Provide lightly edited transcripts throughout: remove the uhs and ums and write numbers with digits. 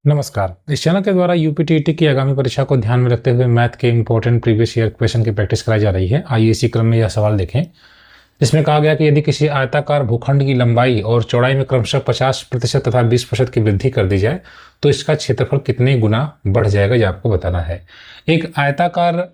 नमस्कार। इस चैनल के द्वारा यूपीटीईटी की आगामी परीक्षा को ध्यान में रखते हुए मैथ के इंपॉर्टेंट प्रीवियस ईयर क्वेश्चन की प्रैक्टिस कराई जा रही है। आइए इसी क्रम में यह सवाल देखें, जिसमें कहा गया कि यदि किसी आयताकार भूखंड की लंबाई और चौड़ाई में क्रमशः 50% तथा 20% की वृद्धि कर दी जाए तो इसका क्षेत्रफल कितने गुना बढ़ जाएगा, यह आपको बताना है। एक आयताकार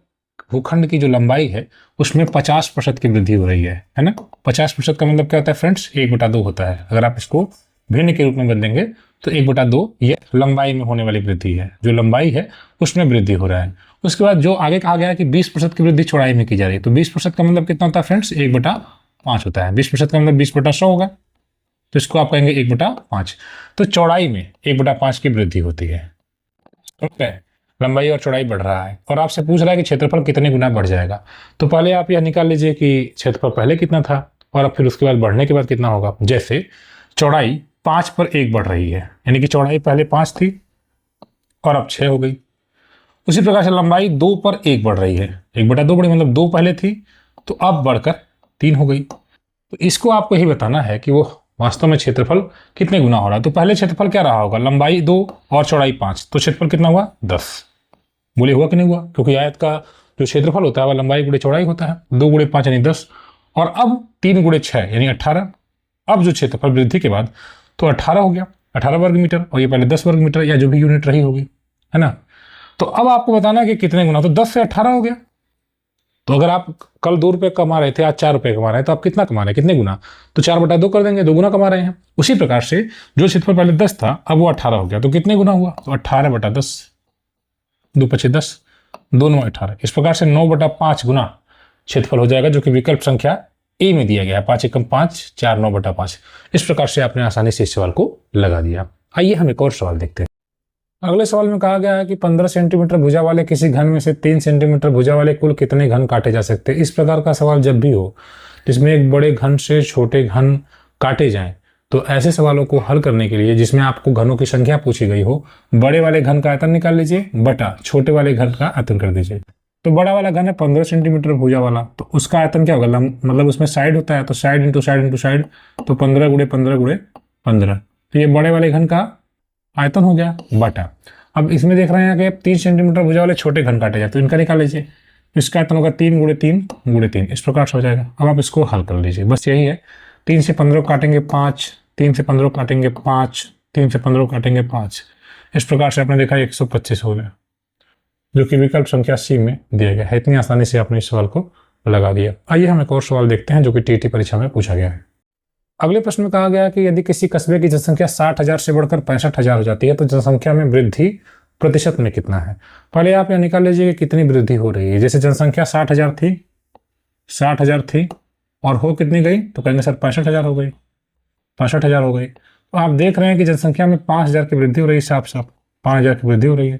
भूखंड की जो लंबाई है उसमें 50% की वृद्धि हो रही है ना। 50% का मतलब क्या होता है फ्रेंड्स, 1/2 होता है। अगर आप इसको भिन्न के रूप में बदलेंगे तो 1/2 ये लंबाई में होने वाली वृद्धि है। जो लंबाई है उसमें वृद्धि हो रहा है। उसके बाद जो आगे कहा गया है कि 20% की वृद्धि चौड़ाई में की जा रही है, तो 20% का मतलब कितना होता है फ्रेंड्स, 1/5 होता है। 20% का मतलब 20/100 होगा, तो इसको आप कहेंगे 1/5। तो चौड़ाई में 1/5 की वृद्धि होती है। ओके, लंबाई और चौड़ाई बढ़ रहा है और आपसे पूछ रहा है कि क्षेत्रफल कितने गुना बढ़ जाएगा। तो पहले आप यह निकाल लीजिए कि क्षेत्रफल पहले कितना था और अब फिर उसके बाद बढ़ने के बाद कितना होगा। जैसे चौड़ाई 5 पर 1 बढ़ रही है, यानी कि चौड़ाई पहले 5 थी और अब 6 हो गई। उसी प्रकार से लंबाई 2 पर 1 बढ़ रही है, 1/2 बढ़ी, मतलब 2 पहले थी तो अब बढ़कर 3 हो गई। तो इसको आपको यही बताना है कि वो वास्तव में क्षेत्रफल कितने गुना हो रहा है। तो पहले क्षेत्रफल क्या रहा होगा, लंबाई 2 और चौड़ाई 5, तो क्षेत्रफल कितना हुआ 10। बोले हुआ कि नहीं हुआ, क्योंकि आयत का जो क्षेत्रफल होता है वह लंबाई गुणे चौड़ाई होता है। 2 × 5 यानी 10 और अब 3 × 6 यानी 18। अब जो क्षेत्रफल वृद्धि के बाद तो 18 हो गया, 18 वर्ग मीटर, और ये पहले 10 वर्ग मीटर या जो भी यूनिट रही होगी, है ना। तो अब आपको बताना है कि कितने गुना, तो 10 से 18 हो गया। तो अगर आप कल 2 रुपये कमा रहे थे, आज 4 रुपये कमा रहे हैं, तो आप कितना कमा रहे हैं, कितने गुना, तो 4/2 कर देंगे, 2 गुना कमा रहे हैं। उसी प्रकार से जो क्षेत्रफल पहले 10 था अब वो 18 हो गया, तो कितने गुना हुआ, तो 18/10, 2 × 5 = 10, 2 × 9 = 18। इस प्रकार से 9/5 गुना क्षेत्रफल हो जाएगा, जो कि विकल्प संख्या ए में दिया गया है। 5 × 5 = 4, 9/5। इस प्रकार से आपने आसानी से इस सवाल को लगा दिया। आइए हम एक और सवाल देखते हैं। अगले सवाल में कहा गया है कि 15 सेंटीमीटर भुजा वाले किसी घन में से 3 सेंटीमीटर भुजा वाले कुल कितने घन काटे जा सकते हैं। इस प्रकार का सवाल जब भी हो जिसमें एक बड़े घन से छोटे घन काटे जाएं, तो ऐसे सवालों को हल करने के लिए जिसमें आपको घनों की संख्या पूछी गई हो, बड़े वाले घन का आयतन निकाल लीजिए बटा छोटे वाले घन का आयतन कर दीजिए। तो बड़ा वाला घन है 15 सेंटीमीटर भुजा वाला, तो उसका आयतन क्या होगा, मतलब उसमें साइड होता है, तो side into side into side, तो 15 × 15 × 15। तो ये बड़े वाले घन का आयतन हो गया बटा। अब इसमें देख रहे हैं कि 3 सेंटीमीटर भुजा वाले छोटे घन काटे जाए, तो इनका निकाल लीजिए। तो इसका आयतन होगा 3 × 3 × 3, इस प्रकार से हो जाएगा। अब आप इसको हल कर लीजिए, बस यही है। 3 से 15 काटेंगे 5, 3 से 15 काटेंगे 5, 3 से 15 काटेंगे 5। इस प्रकार से आपने देखा 125 हो गया, जो कि विकल्प संख्या सी में दिया गया है। इतनी आसानी से आपने इस सवाल को लगा दिया। आइए हम एक और सवाल देखते हैं जो कि टीटी परीक्षा में पूछा गया है। अगले प्रश्न में कहा गया कि यदि किसी कस्बे की जनसंख्या 60,000 से बढ़कर 65,000 हो जाती है तो जनसंख्या में वृद्धि प्रतिशत में कितना है। पहले आप यह निकाल लीजिए कि कितनी वृद्धि हो रही है। जैसे जनसंख्या 60,000 थी और हो कितनी गई, तो कहेंगे सर 65,000 हो गई, 65,000 हो गई। तो आप देख रहे हैं कि जनसंख्या में 5,000 की वृद्धि हो रही है, साफ साफ 5,000 की वृद्धि हो रही है।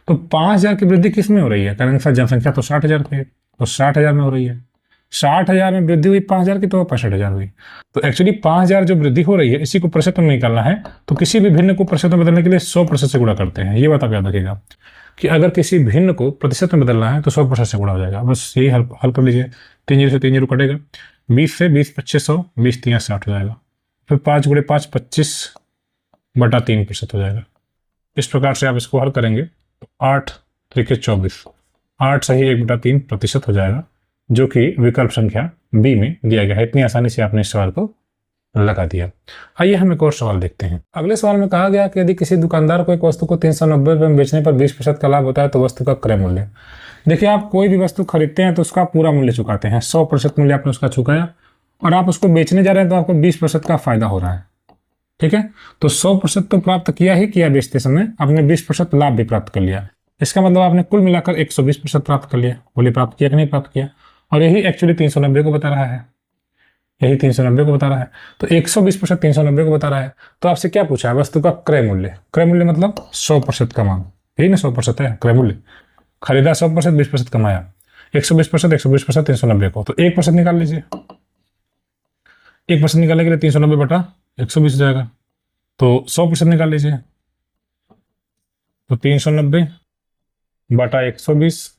तो 5,000 की वृद्धि किस में हो रही है, कहेंगे सर जनसंख्या तो 60,000 थी, तो 60,000 में हो रही है। 60,000 में वृद्धि हुई 5,000 की, तो 65,000 हुई। तो एक्चुअली 5,000 जो वृद्धि हो रही है इसी को प्रतिशत में निकालना है, तो किसी भी भिन्न को प्रतिशत में बदलने के लिए 100% से गुणा करते हैं। ये बात आप याद रखिएगा कि अगर किसी भिन्न को प्रतिशत में बदलना है तो 100% से गुणा हो जाएगा। बस यही हल कर लीजिए। 3 0 से 3 0 कटेगा, 20 से 20 25 100, 20 3 60 हो जाएगा। फिर 5 × 5 25/3% हो जाएगा। इस प्रकार से आप इसको हल करेंगे तो 8 3 24, 8 सही 1/3% हो जाएगा, जो कि विकल्प संख्या बी में दिया गया है। इतनी आसानी से आपने इस सवाल को लगा दिया। आइए हम एक और सवाल देखते हैं। अगले सवाल में कहा गया कि यदि किसी दुकानदार को एक वस्तु को 390 रुपये में बेचने पर 20% का लाभ होता है तो वस्तु का क्रय मूल्य। देखिए, आप कोई भी वस्तु खरीदते हैं तो उसका पूरा मूल्य चुकाते हैं, 100% मूल्य आपने उसका चुकाया और आप उसको बेचने जा रहे हैं तो आपको 20% का फायदा हो रहा है। ठीक है, तो 100% तो प्राप्त किया ही किया, बेचते समय आपने 20% लाभ भी प्राप्त कर लिया। इसका मतलब आपने कुल मिलाकर 120% प्राप्त कर लिया। बोलिए प्राप्त किया कि नहीं प्राप्त किया। और यही एक्चुअली 390 को बता रहा है, यही 390 को बता रहा है। तो 120% 390 को बता रहा है। तो आपसे क्या पूछा है, वस्तु का क्रय मूल्य। क्रय मूल्य मतलब 100% का मांग, यही ना 100% है क्रय मूल्य। खरीदा 100%, 20% कमाया, 120% 120% 390 को, तो 1% निकाल लीजिए। 1% निकालने के लिए 390/120 हो जाएगा, तो 100% निकाल लीजिए। तो 390/120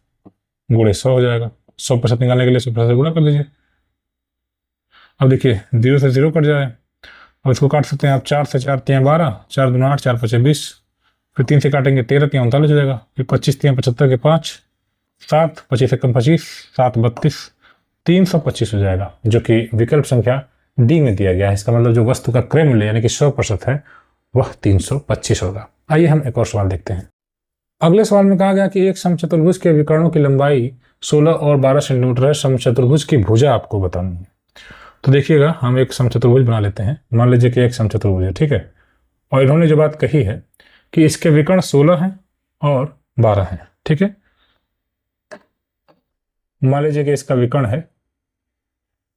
× 100 हो जाएगा। 100% निकालने के लिए 100% से गुणा कर दीजिए। अब देखिए 0 से 0 कट जाए, अब इसको काट सकते हैं आप। 4 से 4 × 3 = 12, 4 × 2 = 8, 4 × 5 = 20, फिर 3 से काटेंगे 13 3 39 हो जाएगा, फिर 25 3 75 के 5 7 25 1 25 7 32 325 हो जाएगा, जो कि विकल्प संख्या डी में दिया गया है। इसका मतलब जो वस्तु का क्रय मूल्य यानी कि 100% है वह 325 होगा। आइए हम एक और सवाल देखते हैं। अगले सवाल में कहा गया कि एक समचतुर्भुज के विकर्णों की लंबाई 16 और 12 सेंटीमीटर है, समचतुर्भुज की भुजा आपको बतानी है। तो देखिएगा, हम एक समचतुर्भुज बना लेते हैं। मान लीजिए कि एक समचतुर्भुज है, ठीक है, और इन्होंने जो बात कही है कि इसके विकर्ण 16 हैं और 12 हैं, ठीक है। मान लीजिए कि इसका विकर्ण है,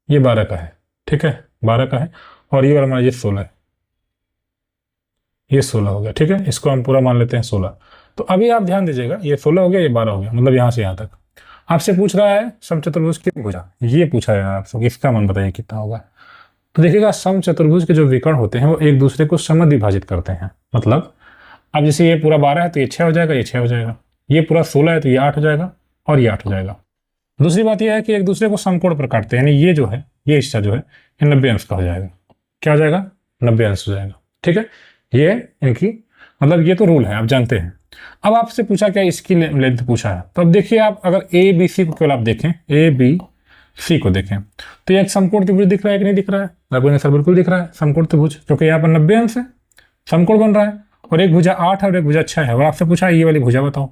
ये 12 का है, ठीक है, 12 का है, और ये वाला मान लीजिए 16 है, ये 16 हो गया, ठीक है। इसको हम पूरा मान लेते हैं 16। तो अभी आप ध्यान दीजिएगा, ये 16 हो गया, ये 12 हो गया, मतलब यहाँ से यहाँ तक। आपसे पूछ रहा है समचतुर्भुज की भुजा, ये पूछा है आपसे, इसका मान बताइए कितना होगा। तो देखिएगा, समचतुर्भुज के जो विकर्ण होते हैं वो एक दूसरे को समद्विभाजित करते हैं। मतलब अब जैसे ये पूरा 12 है तो ये 6 हो जाएगा, ये 6 हो जाएगा, ये पूरा 16 है तो ये 8 हो जाएगा और ये 8 हो जाएगा। दूसरी बात यह है कि एक दूसरे को समकोण पर काटते हैं, यानी ये जो है, ये हिस्सा जो है ये 90 अंश का हो जाएगा। क्या हो जाएगा? 90 अंश हो जाएगा, ठीक है। ये इनकी मतलब ये तो रूल है, आप जानते हैं। अब आपसे पूछा क्या इसकी लेंथ पूछा है, तो अब देखिए, आप अगर ए बी सी को केवल आप देखें, ए बी सी को देखें, तो ये एक समकोण त्रिभुज दिख रहा है कि नहीं दिख रहा है? आपको सर बिल्कुल दिख रहा है समकोण त्रिभुज, क्योंकि यहाँ पर 90 अंश है, समकोण बन रहा है, और एक भुजा 8 है और एक भुजा 6 है। और आपसे पूछा ये वाली भुजा बताओ,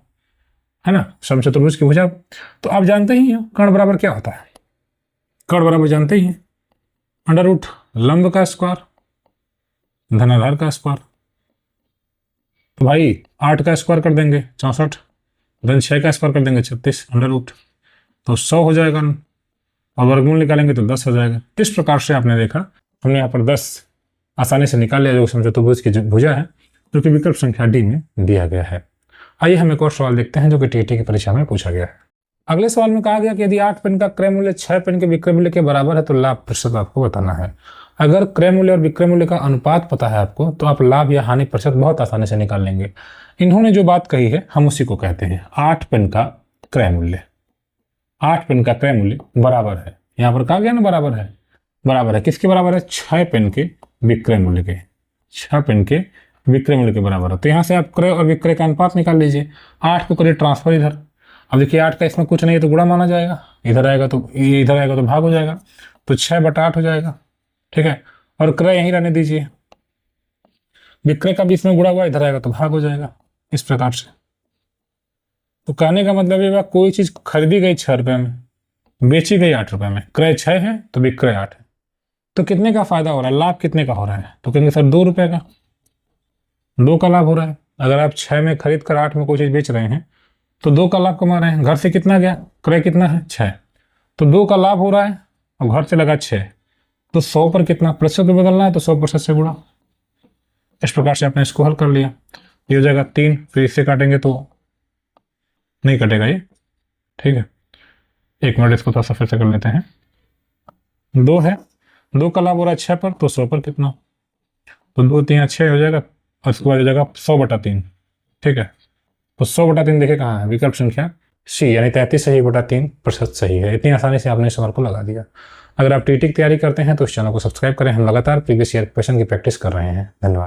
है ना, समचतुर्भुज की भुजा। तो आप जानते ही हैं कर्ण बराबर क्या होता है, कर्ण बराबर जानते ही हैं, अंडर रूट लंब का स्क्वायर धनाधार का स्क्वायर। तो भाई 8 का स्क्वायर कर देंगे 64, धन 6 का स्क्वायर कर देंगे 36, अंडर रूट तो 100 हो जाएगा, और वर्गमूल निकालेंगे तो 10 हो जाएगा। इस प्रकार से आपने देखा, हमने यहाँ पर 10 आसानी से निकाल लिया, जो समचतुर्भुज की भुजा है, जो कि विकल्प संख्या डी में दिया गया है। आइए हम एक और सवाल देखते हैं जो कि टीईटी की परीक्षा में पूछा गया है। अगले सवाल में कहा गया कि यदि 8 पेन का क्रय मूल्य 6 पेन के विक्रय मूल्य के बराबर है तो लाभ प्रतिशत आपको बताना है। अगर क्रय मूल्य और विक्रय मूल्य का अनुपात पता है आपको, तो आप लाभ या हानि प्रतिशत बहुत आसानी से निकाल लेंगे। इन्होंने जो बात कही है हम उसी को कहते हैं। 8 पेन का क्रय मूल्य, 8 पेन का क्रय मूल्य बराबर है, यहाँ पर कहा गया ना बराबर है, बराबर है किसके बराबर है? 6 पेन के विक्रय मूल्य के, 6 पेन के विक्रय मूल्य के बराबर है। तो यहाँ से आप क्रय और विक्रय का अनुपात निकाल लीजिए। 8 को करिए ट्रांसफर इधर, अब देखिए 8 का इसमें कुछ नहीं है तो गुणा माना जाएगा, इधर आएगा तो इधर आएगा तो भाग हो जाएगा, तो 6/8 हो जाएगा, ठीक है। और क्रय यहीं रहने दीजिए, विक्रय का भी इसमें गुणा हुआ, इधर आएगा तो भाग हो जाएगा, इस प्रकार से। तो कहने का मतलब ये कोई चीज खरीदी गई 6 रुपए में, बेची गई 8 रुपए में, क्रय 6 है तो विक्रय 8 है, तो कितने का फायदा हो रहा है, लाभ कितने का हो रहा है? तो कहेंगे सर 2 रुपए का, 2 का लाभ हो रहा है। अगर आप 6 में खरीद कर 8 में कोई चीज बेच रहे हैं तो 2 का लाभ कमा रहे हैं। घर से कितना गया, क्रय कितना है 6, तो 2 का लाभ हो रहा है, और घर से लगा 6, तो 100 पर कितना प्रतिशत में बदलना है, तो 100% से गुणा। इस प्रकार से आपने इसको हल कर लिया। ये हो जाएगा 3, फिर इससे काटेंगे तो नहीं कटेगा ये, ठीक है। 1 मिनट इसको थोड़ा सा फिर से कर लेते हैं। 2 है, 2 का लाभ हो रहा है 6 पर, तो 100 पर कितना, तो 2 3 6 हो जाएगा, और उसके बाद हो जाएगा 100/3, ठीक है। तो 100/3 देखे कहाँ है? विकल्प संख्या सी, यानी 33 सही बटा 3% सही है। इतनी आसानी से आपने इस सवाल को लगा दिया। अगर आप टीटी की तैयारी करते हैं तो इस चैनल को सब्सक्राइब करें। हम लगातार प्रीवियस ईयर क्वेश्चन की प्रैक्टिस कर रहे हैं। धन्यवाद।